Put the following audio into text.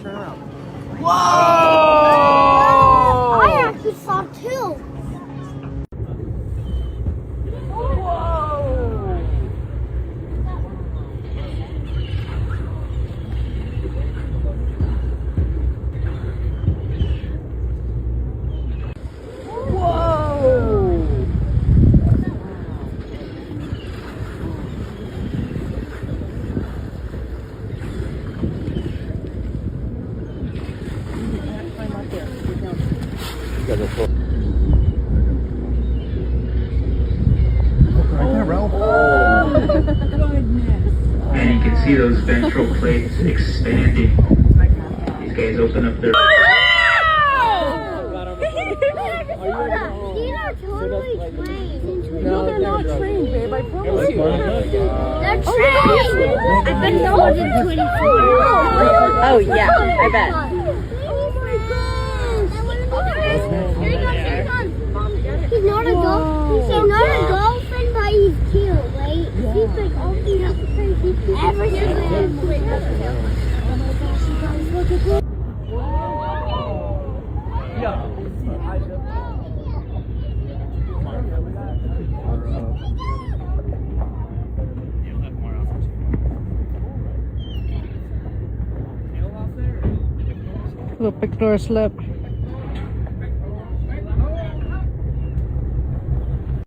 turn around. Whoa! I actually saw two. And you can see those ventral plates expanding. These guys open up their... These are totally trained. No, they're not trained, babe. I promise you. They're trained. I've been more than 24. Oh, yeah. I bet. Oh my gosh. Here he comes. He's not a He's not a dolphin, but he's cute, right? He's like opening up crazy. Every single one. Oh my gosh, you guys, look at this. Little picture slip.